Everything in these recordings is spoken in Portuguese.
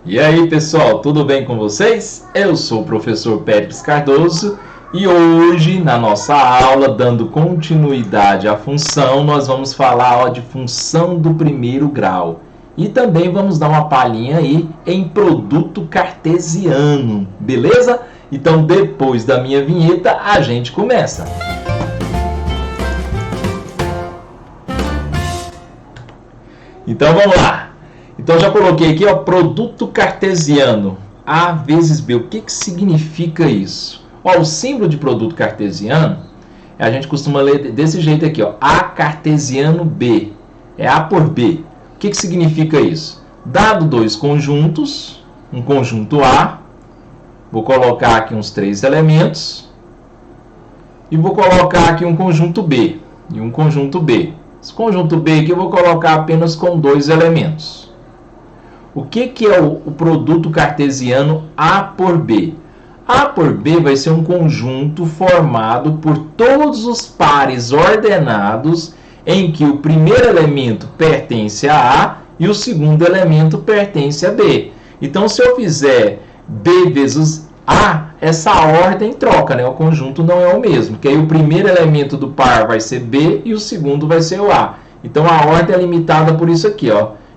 E aí pessoal, tudo bem com vocês? Eu sou o professor Pérez Cardoso e hoje na nossa aula, dando continuidade à função, nós vamos falar de função do primeiro grau. E também vamos dar uma palhinha aí em produto cartesiano, beleza? Então depois da minha vinheta a gente começa. Então vamos lá. Então já coloquei aqui, produto cartesiano, A vezes B. O que significa isso? O símbolo de produto cartesiano, a gente costuma ler desse jeito aqui, A cartesiano B. É A por B. O que significa isso? Dado dois conjuntos, um conjunto A, vou colocar aqui uns 3 elementos, e vou colocar aqui um conjunto B, e um conjunto B. Esse conjunto B aqui eu vou colocar apenas com 2 elementos. O que é o produto cartesiano A por B? A por B vai ser um conjunto formado por todos os pares ordenados em que o primeiro elemento pertence a A e o segundo elemento pertence a B. Então, se eu fizer B vezes A, essa ordem troca, né? O conjunto não é o mesmo, que aí o primeiro elemento do par vai ser B e o segundo vai ser o A. Então, a ordem é limitada por isso aqui,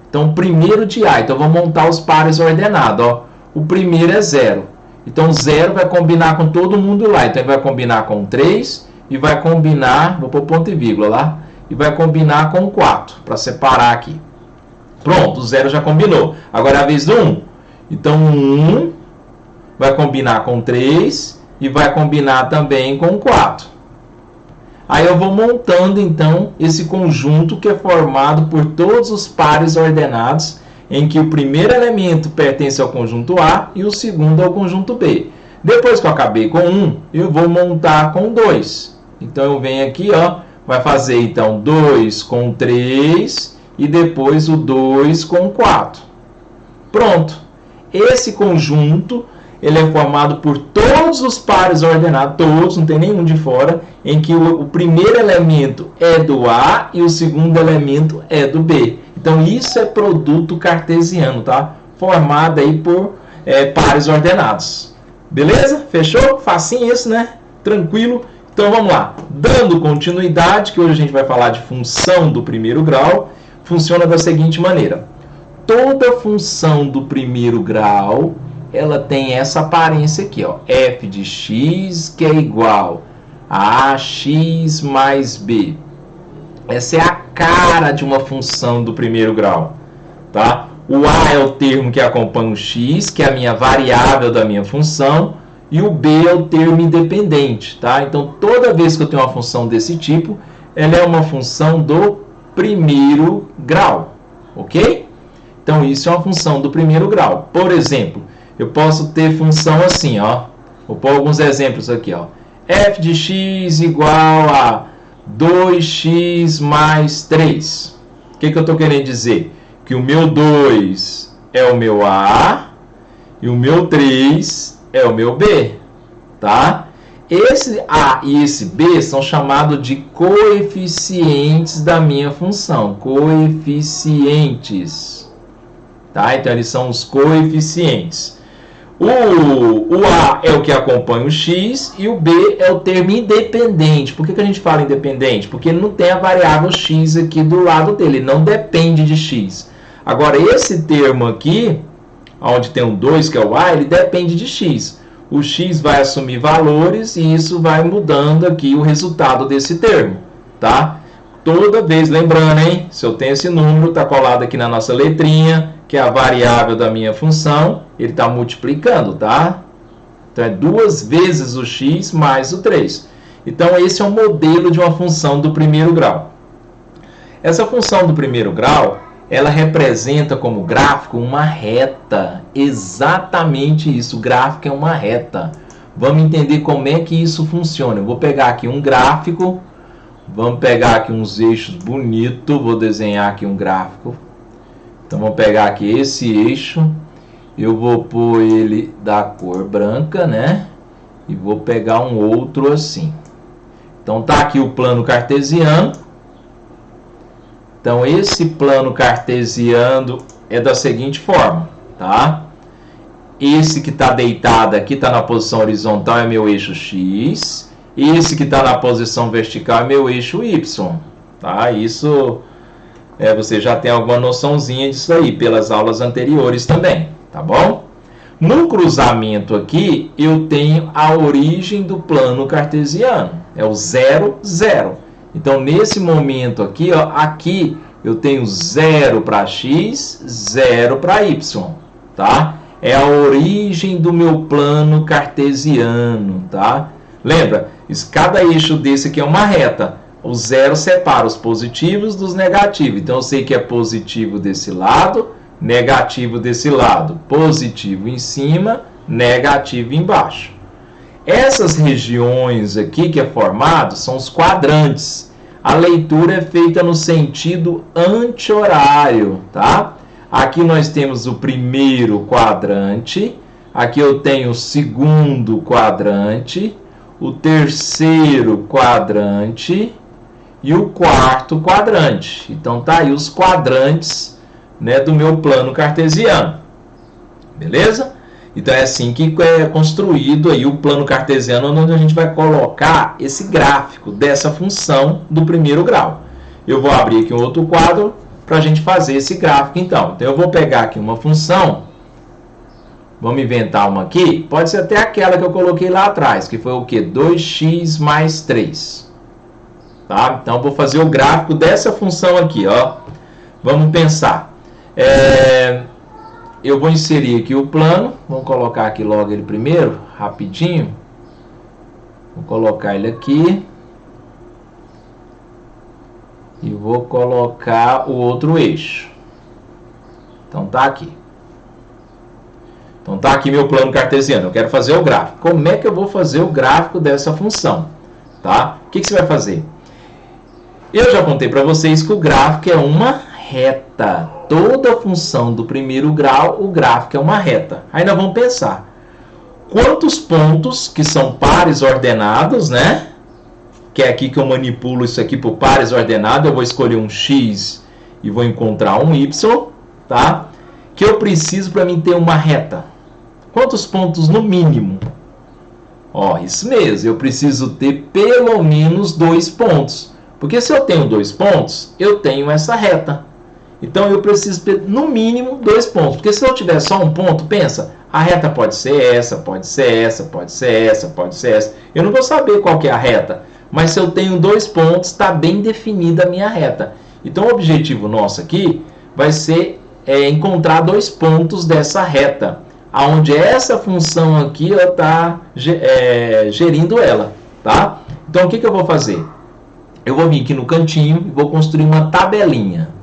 Então, primeiro de A. Então, vou montar os pares ordenados, O primeiro é 0. Então, 0 vai combinar com todo mundo lá. Então, ele vai combinar com 3 e vai combinar, vou pôr ponto e vírgula lá, e vai combinar com 4, para separar aqui. Pronto, o 0 já combinou. Agora é a vez do 1. Então, 1 vai combinar com 3 e vai combinar também com 4. Aí eu vou montando, então, esse conjunto que é formado por todos os pares ordenados, em que o primeiro elemento pertence ao conjunto A e o segundo ao conjunto B. Depois que eu acabei com 1, eu vou montar com 2. Então, eu venho aqui, vai fazer, então, 2 com 3 e depois o 2 com 4. Pronto. Esse conjunto ele é formado por todos os pares ordenados, todos, não tem nenhum de fora, em que o primeiro elemento é do A e o segundo elemento é do B. Então, isso é produto cartesiano, tá? Formado aí por pares ordenados. Beleza? Fechou? Facinho isso, né? Tranquilo? Então, vamos lá. Dando continuidade, que hoje a gente vai falar de função do primeiro grau, funciona da seguinte maneira. Toda função do primeiro grau ela tem essa aparência aqui, f de x que é igual a ax mais b. Essa é a cara de uma função do primeiro grau, tá? O a é o termo que acompanha o x, que é a minha variável da minha função, e o b é o termo independente, tá? Então, toda vez que eu tenho uma função desse tipo, ela é uma função do primeiro grau, ok? Então, isso é uma função do primeiro grau. Por exemplo, eu posso ter função assim, Vou pôr alguns exemplos aqui, f de x igual a 2x mais 3. O que eu estou querendo dizer? Que o meu 2 é o meu a e o meu 3 é o meu b, tá? Esse a e esse b são chamados de coeficientes da minha função, coeficientes, tá? Então, eles são os coeficientes. O A é o que acompanha o X e o B é o termo independente. Por que a gente fala independente? Porque ele não tem a variável X aqui do lado dele, ele não depende de X. Agora, esse termo aqui, onde tem um 2, que é o A, ele depende de X. O X vai assumir valores e isso vai mudando aqui o resultado desse termo, tá? Toda vez, lembrando, hein? Se eu tenho esse número, está colado aqui na nossa letrinha, que é a variável da minha função, ele está multiplicando, tá? Então, é 2 vezes o x mais o 3. Então, esse é o modelo de uma função do primeiro grau. Essa função do primeiro grau, ela representa como gráfico uma reta. Exatamente isso, o gráfico é uma reta. Vamos entender como é que isso funciona. Eu vou pegar aqui um gráfico, vamos pegar aqui uns eixos bonitos, vou desenhar aqui um gráfico. Então, vamos pegar aqui esse eixo, eu vou pôr ele da cor branca, né? E vou pegar um outro assim. Então, tá aqui o plano cartesiano. Então, esse plano cartesiano é da seguinte forma, tá? esse que está deitado aqui está na posição horizontal é meu eixo X, esse que está na posição vertical é meu eixo Y, tá? Isso você já tem alguma noçãozinha disso aí pelas aulas anteriores também, tá bom? No cruzamento aqui, eu tenho a origem do plano cartesiano, é o 0, 0. Então, nesse momento aqui, ó, aqui eu tenho 0 para x, 0 para y, tá? É a origem do meu plano cartesiano, tá? Lembra, cada eixo desse aqui é uma reta. O 0 separa os positivos dos negativos. Então, eu sei que é positivo desse lado, negativo desse lado. Positivo em cima, negativo embaixo. Essas regiões aqui que é formado são os quadrantes. A leitura é feita no sentido anti-horário, tá? Aqui nós temos o primeiro quadrante, aqui eu tenho o segundo quadrante, o terceiro quadrante e o quarto quadrante. Então tá aí os quadrantes, né, do meu plano cartesiano. Beleza? Então é assim que é construído aí o plano cartesiano, onde a gente vai colocar esse gráfico dessa função do primeiro grau. Eu vou abrir aqui um outro quadro para a gente fazer esse gráfico então. Então eu vou pegar aqui uma função, vamos inventar uma aqui, pode ser até aquela que eu coloquei lá atrás, que foi o que? 2x mais 3. Tá? Então eu vou fazer o gráfico dessa função aqui, ó. Vamos pensar. Eu vou inserir aqui o plano, vamos colocar aqui logo ele primeiro, rapidinho. Vou colocar ele aqui. E vou colocar o outro eixo. Então tá aqui. Então tá aqui meu plano cartesiano. Eu quero fazer o gráfico. Como é que eu vou fazer o gráfico dessa função? Tá? O que você vai fazer? Eu já contei para vocês que o gráfico é uma reta. Toda função do primeiro grau, o gráfico é uma reta. Aí nós vamos pensar. Quantos pontos que são pares ordenados, né? Que é aqui que eu manipulo isso aqui por pares ordenados. Eu vou escolher um x e vou encontrar um y, tá? Que eu preciso para mim ter uma reta. Quantos pontos no mínimo? Ó, isso mesmo. Eu preciso ter pelo menos 2 pontos. Porque se eu tenho 2 pontos, eu tenho essa reta. Então eu preciso ter no mínimo 2 pontos. Porque se eu tiver só um ponto, pensa, a reta pode ser essa, pode ser essa, pode ser essa, pode ser essa. Eu não vou saber qual que é a reta. Mas se eu tenho 2 pontos, está bem definida a minha reta. Então o objetivo nosso aqui vai ser encontrar 2 pontos dessa reta. Onde essa função aqui está gerindo ela. Tá? Então o que eu vou fazer? Eu vou vir aqui no cantinho e vou construir uma tabelinha.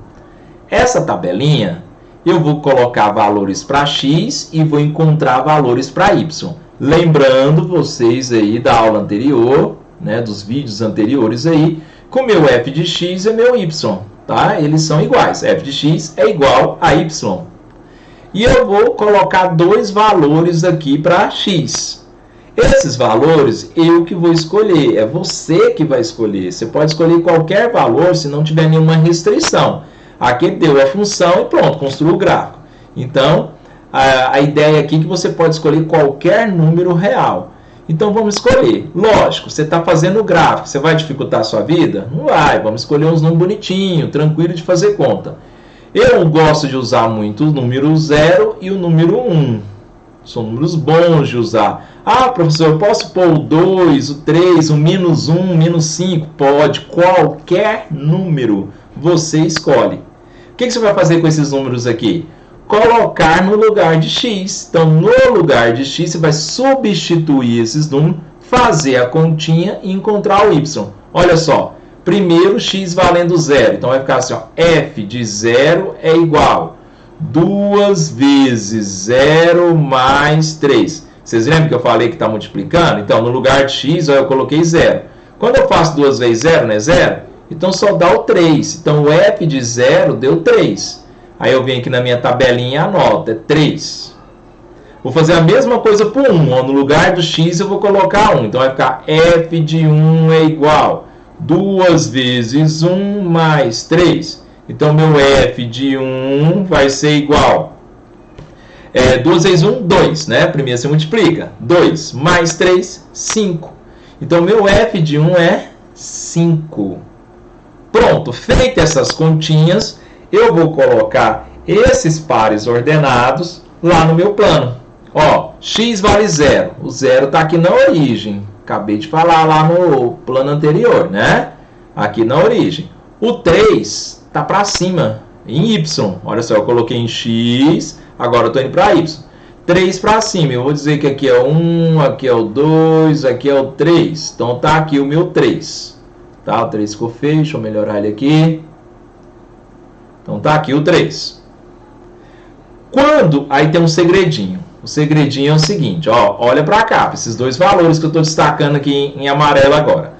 Essa tabelinha, eu vou colocar valores para x e vou encontrar valores para y. Lembrando vocês aí da aula anterior, né, dos vídeos anteriores aí, que o meu f de x é meu y, tá? Eles são iguais. F de x é igual a y. E eu vou colocar 2 valores aqui para x. Esses valores eu que vou escolher, é você que vai escolher. Você pode escolher qualquer valor se não tiver nenhuma restrição. Aqui deu a função e pronto, construiu o gráfico. Então, a ideia aqui é que você pode escolher qualquer número real. Então, vamos escolher. Lógico, você está fazendo o gráfico, você vai dificultar a sua vida? Não vai, vamos escolher uns números bonitinhos, tranquilo de fazer conta. Eu gosto de usar muito o número 0 e o número 1. São números bons de usar. Ah, professor, eu posso pôr o 2, o 3, o menos 1, menos 5? Pode, qualquer número você escolhe. O que você vai fazer com esses números aqui? Colocar no lugar de x. Então, no lugar de x, você vai substituir esses números, fazer a continha e encontrar o y. Olha só, primeiro x valendo 0. Então, vai ficar assim, ó, f de 0 é igual 2 vezes 0 mais 3. Vocês lembram que eu falei que está multiplicando? Então, no lugar de x, ó, eu coloquei 0. Quando eu faço 2 vezes 0, não é 0? Então, só dá o 3. Então, o f de 0 deu 3. Aí, eu venho aqui na minha tabelinha e anoto, é 3. Vou fazer a mesma coisa para o 1. Ó, no lugar do x, eu vou colocar 1. Então, vai ficar f de 1 é igual 2 vezes 1 mais 3. Então, meu f de 1 vai ser igual. 2 vezes 1, 2, né? Primeiro você multiplica. 2 mais 3, 5. Então, meu f de 1 é 5. Pronto, feitas essas continhas, eu vou colocar esses pares ordenados lá no meu plano. Ó, x vale 0. O 0 está aqui na origem. Acabei de falar lá no plano anterior, né? Aqui na origem. O 3 está para cima, em y. Olha só, eu coloquei em x, agora eu estou indo para y. 3 para cima, eu vou dizer que aqui é o 1, aqui é o 2, aqui é o 3. Então tá aqui o meu 3. Tá, o 3 ficou feio, deixa eu melhorar ele aqui. Então tá aqui o 3. Aí tem um segredinho. O segredinho é o seguinte, ó, olha para cá, esses dois valores que eu estou destacando aqui em amarelo agora.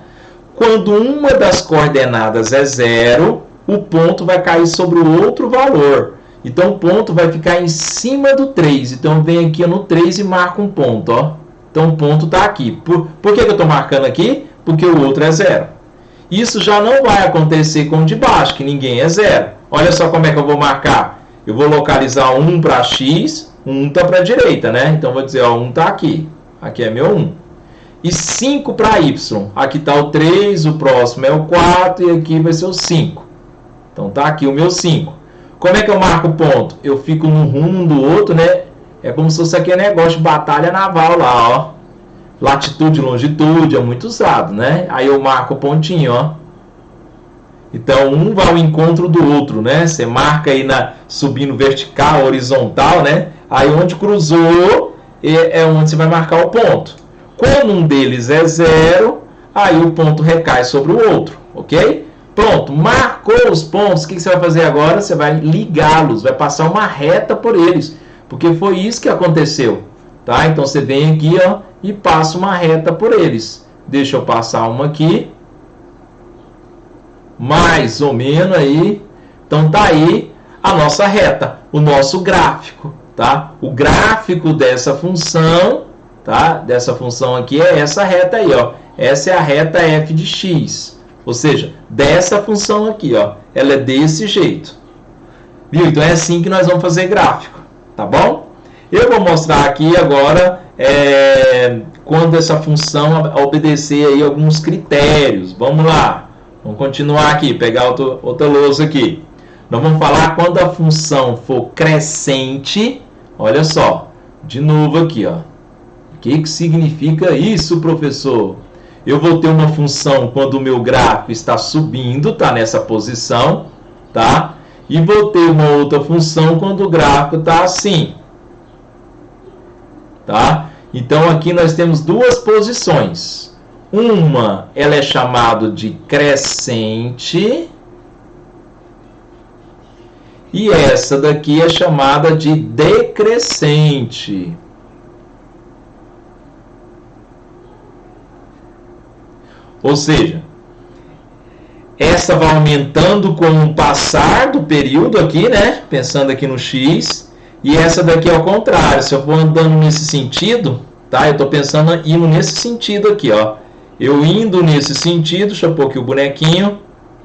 Quando uma das coordenadas é 0, o ponto vai cair sobre o outro valor. Então, o ponto vai ficar em cima do 3. Então, vem aqui no 3 e marca um ponto, ó. Então, o ponto está aqui. Por que eu estou marcando aqui? Porque o outro é 0. Isso já não vai acontecer com o de baixo, que ninguém é 0. Olha só como é que eu vou marcar. Eu vou localizar 1 para x, 1 está para a direita, né? Então, vou dizer, ó, 1 está aqui. Aqui é meu 1. E 5 para y. Aqui está o 3, o próximo é o 4 e aqui vai ser o 5. Então, está aqui o meu 5. Como é que eu marco o ponto? Eu fico no rumo um do outro, né? É como se fosse aquele negócio de batalha naval lá, ó. Latitude e longitude é muito usado, né? Aí eu marco o pontinho, ó. Então, um vai ao encontro do outro, né? Você marca aí subindo vertical, horizontal, né? Aí onde cruzou é onde você vai marcar o ponto. Quando um deles é 0, aí o ponto recai sobre o outro, ok? Pronto, marcou os pontos, o que você vai fazer agora? Você vai ligá-los, vai passar uma reta por eles, porque foi isso que aconteceu, tá? Então, você vem aqui, ó, e passa uma reta por eles. Deixa eu passar uma aqui, mais ou menos aí. Então, tá aí a nossa reta, o nosso gráfico, tá? O gráfico dessa função, tá? Dessa função aqui é essa reta aí, ó. Essa é a reta f de x. Ou seja, dessa função aqui, ó, ela é desse jeito. Viu? Então é assim que nós vamos fazer gráfico, tá bom? Eu vou mostrar aqui agora quando essa função obedecer aí alguns critérios. Vamos lá. Vamos continuar aqui, pegar outra lousa aqui. Nós vamos falar quando a função for crescente. Olha só, de novo aqui, ó. O que significa isso, professor? Eu vou ter uma função quando o meu gráfico está subindo, está nessa posição, tá? E vou ter uma outra função quando o gráfico está assim, tá? Então, aqui nós temos duas posições. Uma, ela é chamada de crescente. E essa daqui é chamada de decrescente. Ou seja, essa vai aumentando com o passar do período aqui, né? Pensando aqui no x. E essa daqui é ao contrário. Se eu for andando nesse sentido, tá? Eu estou pensando indo nesse sentido aqui, ó. Eu indo nesse sentido, deixa eu pôr aqui o bonequinho,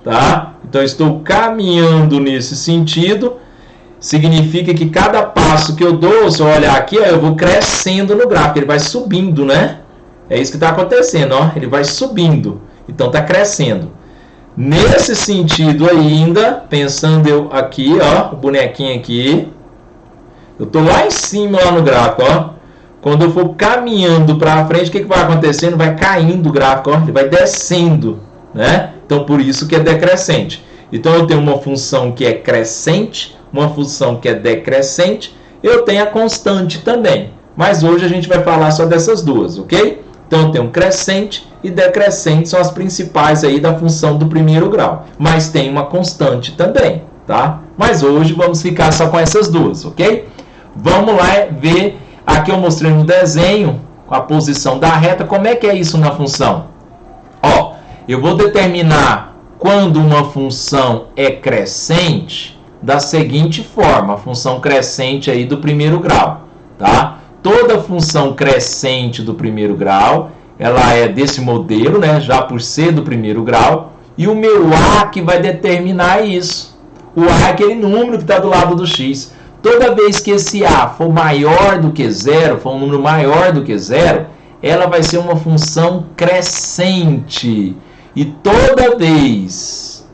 tá? Então, eu estou caminhando nesse sentido. Significa que cada passo que eu dou, se eu olhar aqui, ó, eu vou crescendo no gráfico. Ele vai subindo, né? É isso que está acontecendo, ó. Ele vai subindo. Então, está crescendo. Nesse sentido ainda, pensando eu aqui, ó, o bonequinho aqui. Eu estou lá em cima, lá no gráfico, ó. Quando eu for caminhando para frente, o que vai acontecendo? Vai caindo o gráfico, ó. Ele vai descendo, né? Então, por isso que é decrescente. Então, eu tenho uma função que é crescente, uma função que é decrescente. Eu tenho a constante também. Mas hoje a gente vai falar só dessas duas, ok? Então, eu tenho crescente e decrescente, são as principais aí da função do primeiro grau. Mas tem uma constante também, tá? Mas hoje vamos ficar só com essas duas, ok? Vamos lá ver, aqui eu mostrei no desenho, a posição da reta, como é que é isso na função? Ó, eu vou determinar quando uma função é crescente da seguinte forma, a função crescente aí do primeiro grau, tá? Toda função crescente do primeiro grau, ela é desse modelo, né? Já por ser do primeiro grau. E o meu A que vai determinar isso. O A é aquele número que está do lado do X. Toda vez que esse A for maior do que zero, for um número maior do que zero, ela vai ser uma função crescente. E toda vez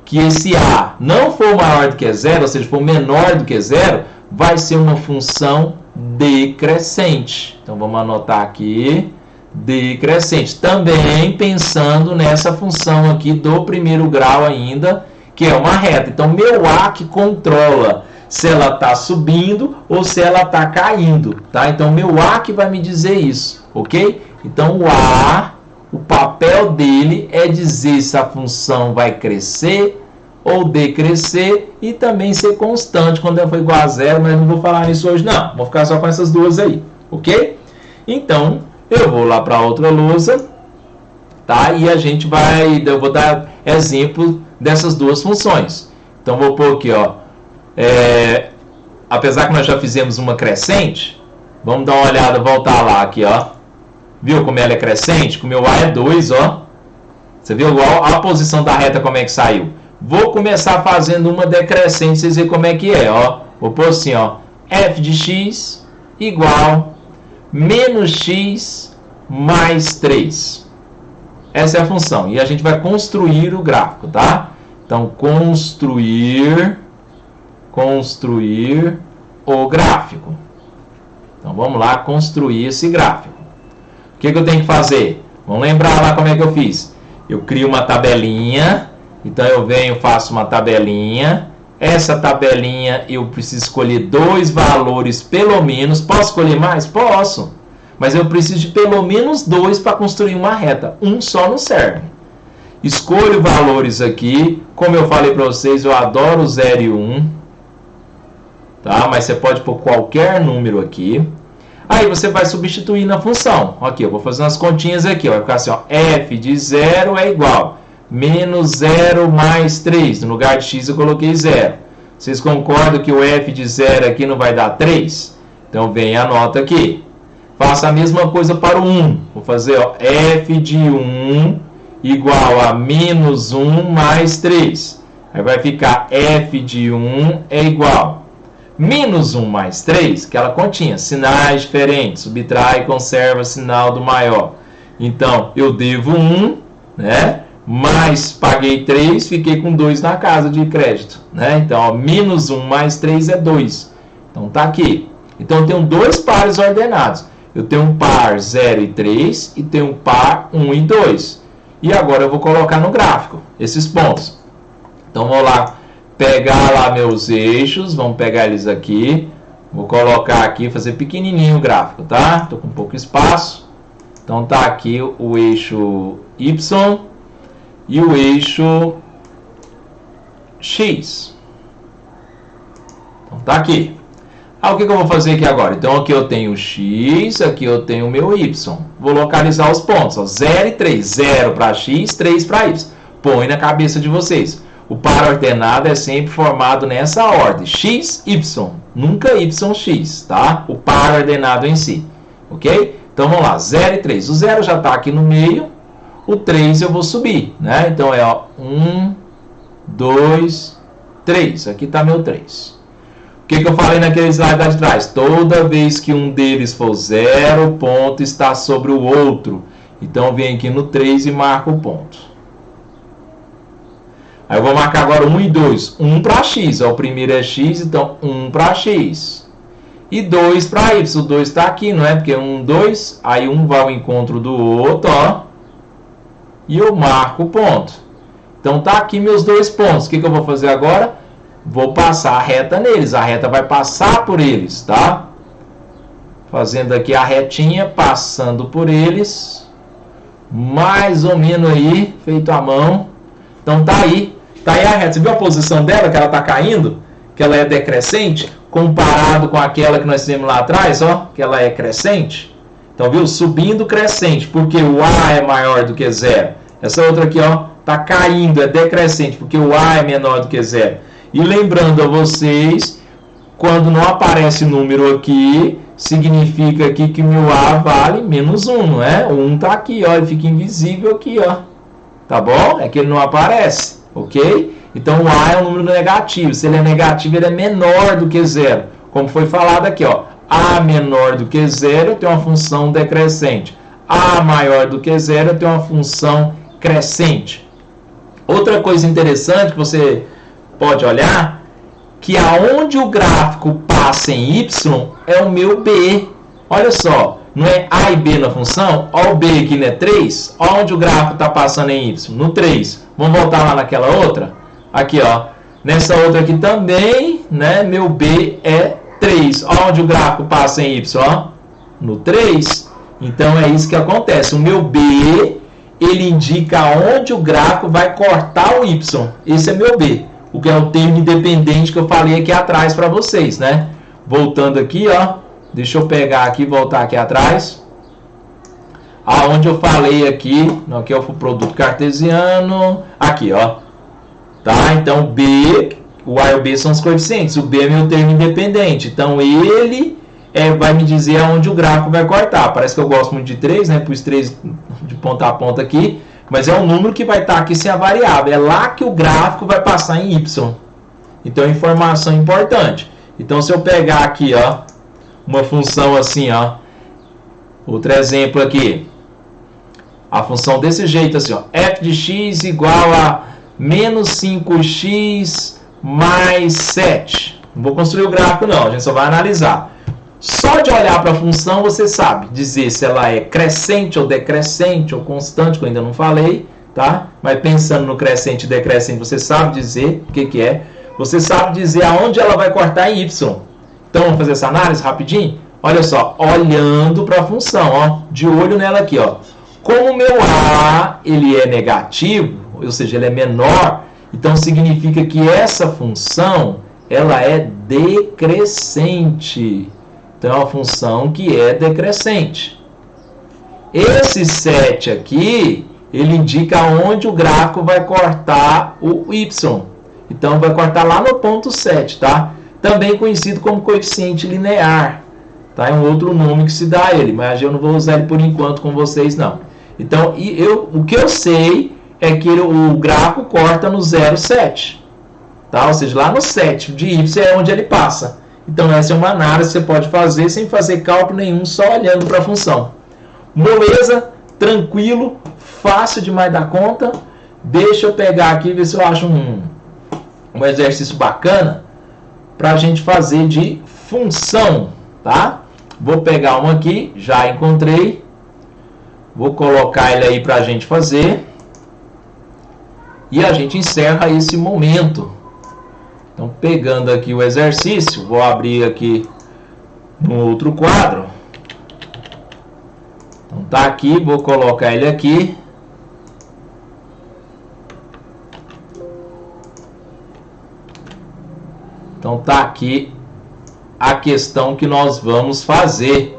que esse A não for maior do que zero, ou seja, for menor do que zero, vai ser uma função decrescente. Então vamos anotar aqui, decrescente. Também pensando nessa função aqui do primeiro grau ainda, que é uma reta. Então meu A que controla se ela está subindo ou se ela está caindo, tá? Então meu A que vai me dizer isso, ok? Então o A, o papel dele é dizer se a função vai crescer ou decrescer e também ser constante quando ela for igual a zero, mas não vou falar nisso hoje não, vou ficar só com essas duas aí, ok? Então eu vou lá para outra lousa, tá? E a gente vai, eu vou dar exemplo dessas duas funções. Então vou pôr aqui, ó, apesar que nós já fizemos uma crescente, vamos dar uma olhada, voltar lá aqui, ó. Viu como ela é crescente? Com o meu A é 2, ó. Você viu a posição da reta como é que saiu? Vou começar fazendo uma decrescente, vocês verem como é que é, ó. Vou pôr assim, ó, f de x igual menos x mais 3. Essa é a função. E a gente vai construir o gráfico, tá? Então, construir o gráfico. Então, vamos lá construir esse gráfico. O que eu tenho que fazer? Vamos lembrar lá como é que eu fiz. Eu crio uma tabelinha. Então, eu venho, faço uma tabelinha. Essa tabelinha, eu preciso escolher 2 valores pelo menos. Posso escolher mais? Posso. Mas eu preciso de pelo menos 2 para construir uma reta. Um só não serve. Escolho valores aqui. Como eu falei para vocês, eu adoro 0 e 1. Tá? Mas você pode pôr qualquer número aqui. Aí você vai substituir na função. Aqui, eu vou fazer umas continhas aqui. Vai ficar assim, ó, f de 0 é igual menos 0 mais 3. No lugar de x eu coloquei 0. Vocês concordam que o f de 0 aqui não vai dar 3? Então vem a nota aqui. Faça a mesma coisa para o 1. Vou fazer, ó, f de 1 igual a menos 1 mais 3. Aí vai ficar f de 1 é igual menos 1 mais 3, que ela continha sinais diferentes, subtrai e conserva sinal do maior. Então, eu devo 1, né? Mas paguei 3, fiquei com 2 na casa de crédito, né? Então, ó, menos 1 mais 3 é 2. Então, tá aqui. Então, eu tenho 2 pares ordenados. Eu tenho um par 0 e 3 e tenho um par 1 e 2. E agora eu vou colocar no gráfico esses pontos. Então, vou lá pegar lá meus eixos, vamos pegar eles aqui. Vou colocar aqui, fazer pequenininho o gráfico, tá? Estou com pouco espaço. Então, tá aqui o eixo Y e o eixo X. Então, tá aqui. O que eu vou fazer aqui agora? Então, aqui eu tenho o X, aqui eu tenho o meu Y. Vou localizar os pontos, ó, 0 e 3. 0 para X, 3 para Y. Põe na cabeça de vocês. O par ordenado é sempre formado nessa ordem. X, Y. Nunca Y, X, tá? O par ordenado em si. Ok? Então, vamos lá. 0 e 3. O 0 já está aqui no meio. O 3 eu vou subir, né? Então, é 1, 2, 3. Aqui está meu 3. O que eu falei naquele slide lá de trás? Toda vez que um deles for 0, o ponto está sobre o outro. Então, eu venho aqui no 3 e marco o ponto. Aí eu vou marcar agora 1 e 2. 1 para x. Ó, o primeiro é x, então 1 para x. E 2 para y. O 2 está aqui, não é? Porque 1, 2. Aí um vai ao encontro do outro, ó. E eu marco o ponto. Então, tá aqui meus 2 pontos. O que eu vou fazer agora? Vou passar a reta neles. A reta vai passar por eles, tá? Fazendo aqui a retinha, passando por eles. Mais ou menos aí, feito à mão. Então, tá aí. Tá aí a reta. Você viu a posição dela, que ela tá caindo? Que ela é decrescente? Comparado com aquela que nós fizemos lá atrás, ó. Que ela é crescente. Então, viu? Subindo, crescente. Porque o A é maior do que 0. Essa outra aqui, ó. Tá caindo, é decrescente. Porque o A é menor do que 0. E lembrando a vocês, quando não aparece número aqui, significa aqui que o meu A vale menos 1, não é? O 1 está aqui, ó, ele fica invisível aqui, ó. Tá bom? É que ele não aparece, ok? Então o A é um número negativo. Se ele é negativo, ele é menor do que zero. Como foi falado aqui, ó. A menor do que zero, eu tenho uma função decrescente. A maior do que zero, eu tenho uma função crescente. Outra coisa interessante que você pode olhar, que aonde o gráfico passa em y é o meu b. Olha só, não é a e b na função? Olha o b aqui, né? 3. Olha onde o gráfico está passando em y, no 3. Vamos voltar lá naquela outra? Aqui, ó. Nessa outra aqui também, né? Meu b é 3. Olha onde o gráfico passa em y, ó. No 3. Então é isso que acontece. O meu b, ele indica onde o gráfico vai cortar o y. Esse é meu b. O que é o termo independente que eu falei aqui atrás para vocês, né? Voltando aqui, ó. Deixa eu pegar aqui e voltar aqui atrás. Aonde eu falei aqui, aqui é o produto cartesiano. Aqui, ó. Tá? Então, B, o A e o B são os coeficientes. O B é meu termo independente. Então, ele vai me dizer aonde o gráfico vai cortar. Parece que eu gosto muito de 3, né? Pus 3 de ponta a ponta aqui. Mas é um número que vai estar aqui sem a variável. É lá que o gráfico vai passar em Y. Então, informação importante. Então, se eu pegar aqui, ó, uma função assim, ó. Outro exemplo aqui. A função desse jeito, assim, ó. F de x igual a menos 5x mais 7. Não vou construir o gráfico, não. A gente só vai analisar. Só de olhar para a função, você sabe dizer se ela é crescente ou decrescente ou constante, que eu ainda não falei, tá? Mas pensando no crescente e decrescente, você sabe dizer o que é. Você sabe dizer aonde ela vai cortar em y. Então, vamos fazer essa análise rapidinho? Olha só, olhando para a função, ó, de olho nela aqui, ó. Como o meu A, ele é negativo, ou seja, ele é menor, então significa que essa função, ela é decrescente. Então, é uma função que é decrescente. Esse 7 aqui, ele indica onde o gráfico vai cortar o y. Então, vai cortar lá no ponto 7, tá? Também conhecido como coeficiente linear. Tá? É um outro nome que se dá a ele, mas eu não vou usar ele por enquanto com vocês, não. Então, o que eu sei é que o gráfico corta no 0,7. Tá? Ou seja, lá no 7 de y é onde ele passa. Então, essa é uma análise que você pode fazer sem fazer cálculo nenhum, só olhando para a função. Moleza, tranquilo, fácil demais da conta. Deixa eu pegar aqui e ver se eu acho um exercício bacana para a gente fazer de função, tá? Vou pegar um aqui, já encontrei. Vou colocar ele aí para a gente fazer. E a gente encerra esse momento. Então, pegando aqui o exercício, vou abrir aqui no outro quadro. Então, tá aqui, vou colocar ele aqui. Então, tá aqui a questão que nós vamos fazer.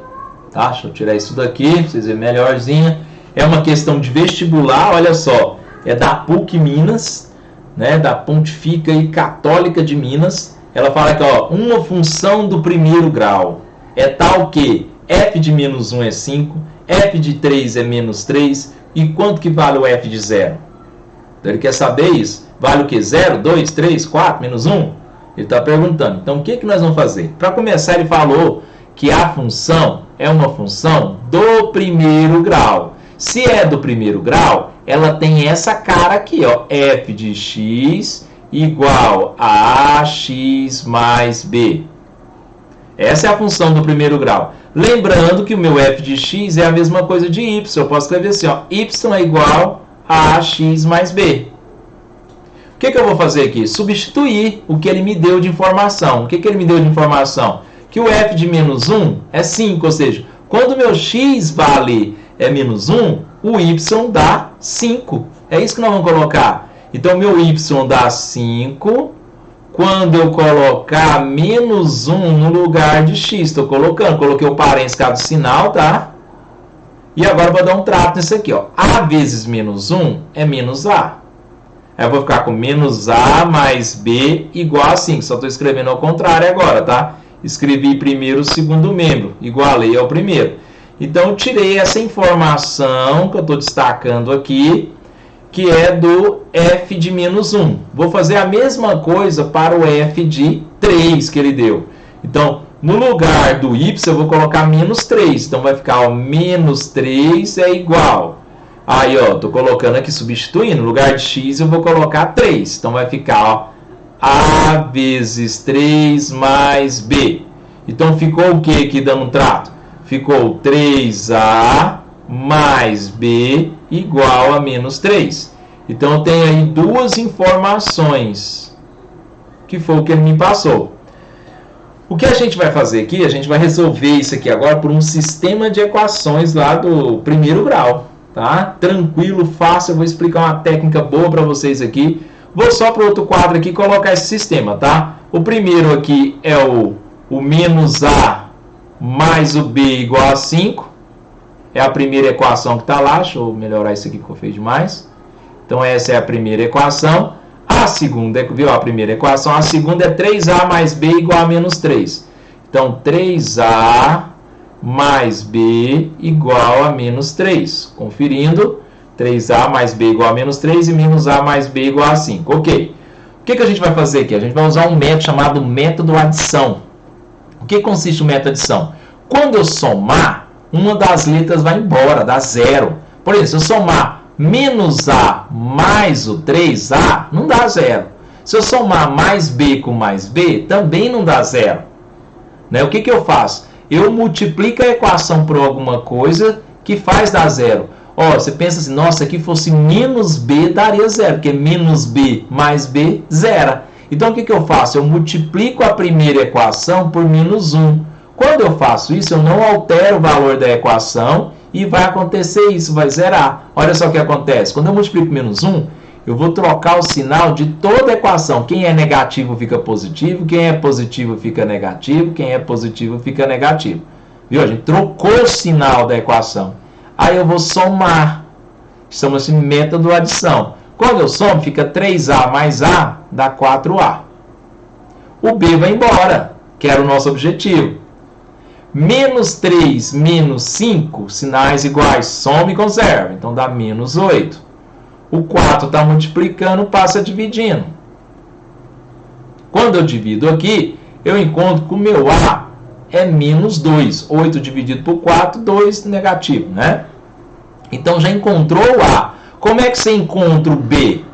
Tá? Deixa eu tirar isso daqui, para vocês verem melhorzinha. É uma questão de vestibular, olha só. É da PUC Minas, né, da Pontifica e Católica de Minas. Ela fala que, ó, uma função do primeiro grau é tal que f de menos 1 é 5, f de 3 é menos 3, e quanto que vale o f de 0? Então ele quer saber isso. Vale o que? 0, 2, 3, 4, menos 1? Ele está perguntando. Então o que nós vamos fazer? Para começar, ele falou que a função é uma função do primeiro grau. Se é do primeiro grau, ela tem essa cara aqui, ó, f de x igual a ax mais b. Essa é a função do primeiro grau. Lembrando que o meu f de x é a mesma coisa de y. Eu posso escrever assim, ó, y é igual a ax mais b. O que eu vou fazer aqui? Substituir o que ele me deu de informação. O que ele me deu de informação? Que o f de menos 1 é 5, ou seja, quando o meu x vale menos 1, o y dá 5. É isso que nós vamos colocar. Então, meu y dá 5 quando eu colocar menos 1 no lugar de x. Estou colocando. Coloquei o parênteses cada sinal, tá? E agora eu vou dar um trato nisso aqui, ó. A vezes menos 1 é menos a. Aí eu vou ficar com menos a mais b igual a 5. Só estou escrevendo ao contrário agora, tá? Escrevi primeiro o segundo membro. Igualei ao primeiro. Então, eu tirei essa informação que eu estou destacando aqui, que é do f de menos 1. Vou fazer a mesma coisa para o f de 3 que ele deu. Então, no lugar do y, eu vou colocar menos 3. Então, vai ficar, ó, menos 3 é igual. Aí, ó, tô colocando aqui, substituindo. No lugar de x, eu vou colocar 3. Então, vai ficar, ó, a vezes 3 mais b. Então, ficou o que aqui dando um trato? Ficou 3a mais b igual a menos 3. Então, eu tenho aí duas informações, que foi o que ele me passou. O que a gente vai fazer aqui? A gente vai resolver isso aqui agora por um sistema de equações lá do primeiro grau, tá? Tranquilo, fácil, eu vou explicar uma técnica boa para vocês aqui. Vou só para o outro quadro aqui colocar esse sistema, tá? O primeiro aqui é o menos a mais o b igual a 5. É a primeira equação que está lá. Deixa eu melhorar isso aqui que eu fiz demais. Então, essa é a primeira equação. A segunda, viu a primeira equação? A segunda é 3a mais b igual a menos 3. Então, 3a mais b igual a menos 3. Conferindo, 3a mais b igual a menos 3 e menos a mais b igual a 5. Ok. O que a gente vai fazer aqui? A gente vai usar um método chamado método adição. O que consiste o método adição? Quando eu somar, uma das letras vai embora, dá zero. Por exemplo, se eu somar menos a mais o 3a, não dá zero. Se eu somar mais b com mais b, também não dá zero. Né? O que eu faço? Eu multiplico a equação por alguma coisa que faz dar zero. Ó, você pensa assim, nossa, aqui fosse menos b, daria zero, porque menos b mais b, zera. Então, o que eu faço? Eu multiplico a primeira equação por menos 1. Quando eu faço isso, eu não altero o valor da equação e vai acontecer isso, vai zerar. Olha só o que acontece. Quando eu multiplico menos 1, eu vou trocar o sinal de toda a equação. Quem é negativo fica positivo, quem é positivo fica negativo, quem é positivo fica negativo. Viu? A gente trocou o sinal da equação. Aí eu vou somar. Chama-se método adição. Quando eu somo, fica 3a mais a, dá 4a. O b vai embora, que era o nosso objetivo. Menos 3 menos 5, sinais iguais, soma e conserva. Então, dá menos 8. O 4 está multiplicando, passa dividindo. Quando eu divido aqui, eu encontro que o meu a é menos 2. 8 dividido por 4, 2 negativo, né? Então, já encontrou o a. Como é que você encontra o b?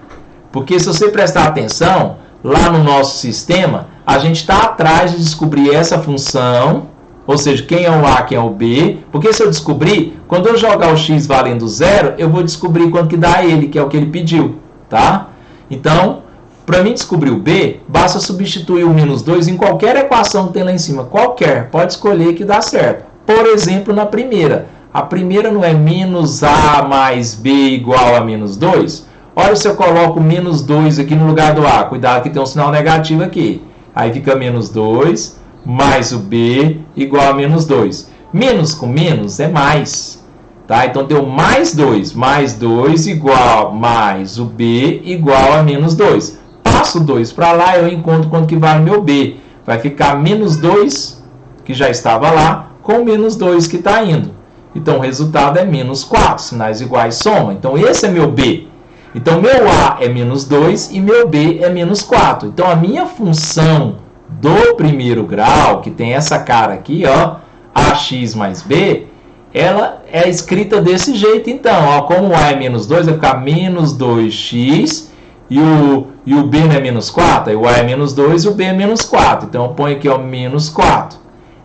Porque se você prestar atenção, lá no nosso sistema, a gente está atrás de descobrir essa função. Ou seja, quem é o A, quem é o B. Porque se eu descobrir, quando eu jogar o x valendo zero, eu vou descobrir quanto que dá ele, que é o que ele pediu. Tá? Então, para mim descobrir o B, basta substituir o menos 2 em qualquer equação que tem lá em cima. Qualquer. Pode escolher que dá certo. Por exemplo, na primeira. A primeira não é menos A mais B igual a menos 2? Olha se eu coloco menos 2 aqui no lugar do A. Cuidado que tem um sinal negativo aqui. Aí fica menos 2... mais o b igual a menos 2. Menos com menos é mais. Tá? Então, deu mais 2. Mais 2 igual mais o b igual a menos 2. Passo 2 para lá, eu encontro quanto que vale meu b. Vai ficar menos 2, que já estava lá, com menos 2 que está indo. Então, o resultado é menos 4. Sinais iguais soma. Então, esse é meu b. Então, meu a é menos 2 e meu b é menos 4. Então, a minha função do primeiro grau, que tem essa cara aqui, ó, ax mais b, ela é escrita desse jeito, então, ó, como o a é menos 2, vai ficar menos 2x, e o b não é menos 4, aí o a é menos 2 e o b é menos 4, então eu ponho aqui, ó, menos 4.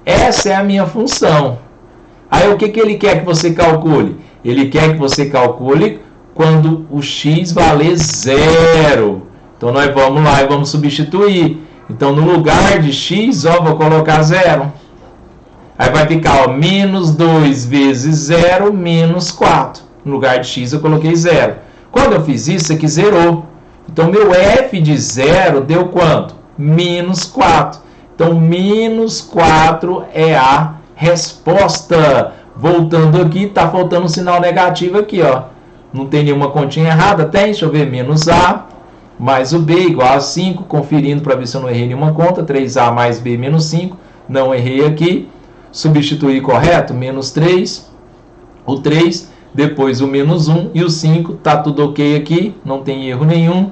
Essa é a minha função. Aí o que ele quer que você calcule? Ele quer que você calcule quando o x valer 0. Então nós vamos lá e vamos substituir. Então, no lugar de x, ó, vou colocar 0. Aí vai ficar, ó, menos 2 vezes 0, menos 4. No lugar de x, eu coloquei 0. Quando eu fiz isso, aqui zerou. Então, meu f de 0 deu quanto? Menos 4. Então, menos 4 é a resposta. Voltando aqui, está faltando um sinal negativo aqui, ó. Não tem nenhuma continha errada? Tem, deixa eu ver, menos a mais o b igual a 5, conferindo para ver se eu não errei nenhuma conta, 3a mais b menos 5, não errei aqui, substituir correto, menos 3, o 3, depois o menos 1 e o 5, tá tudo ok aqui, não tem erro nenhum.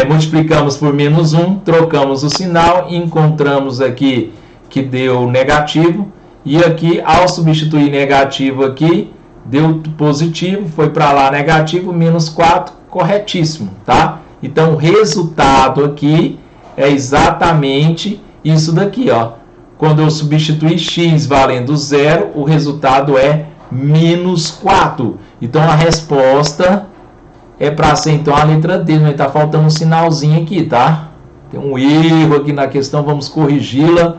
Multiplicamos por menos 1, trocamos o sinal e encontramos aqui que deu negativo. E aqui, ao substituir negativo aqui, deu positivo, foi para lá negativo, menos 4, corretíssimo, tá? Então, o resultado aqui é exatamente isso daqui, ó. Quando eu substituir x valendo 0, o resultado é menos 4. Então, a resposta é para ser, então, a letra D. Mas está faltando um sinalzinho aqui, tá? Tem um erro aqui na questão, vamos corrigi-la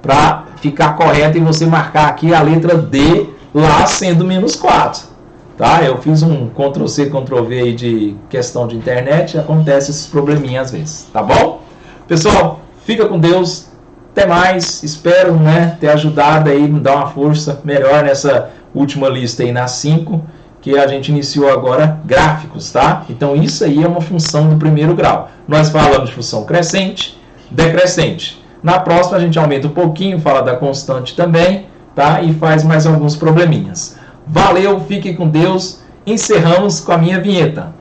para ficar correta e você marcar aqui a letra D lá sendo menos 4. Tá? Eu fiz um Ctrl+C, Ctrl+V aí de questão de internet, acontece esses probleminhas às vezes, tá bom? Pessoal, fica com Deus, até mais, espero, né, ter ajudado aí, me dar uma força melhor nessa última lista aí, na 5, que a gente iniciou agora, gráficos, tá? Então isso aí é uma função do primeiro grau. Nós falamos de função crescente, decrescente. Na próxima a gente aumenta um pouquinho, fala da constante também, tá? E faz mais alguns probleminhas. Valeu, fique com Deus. Encerramos com a minha vinheta.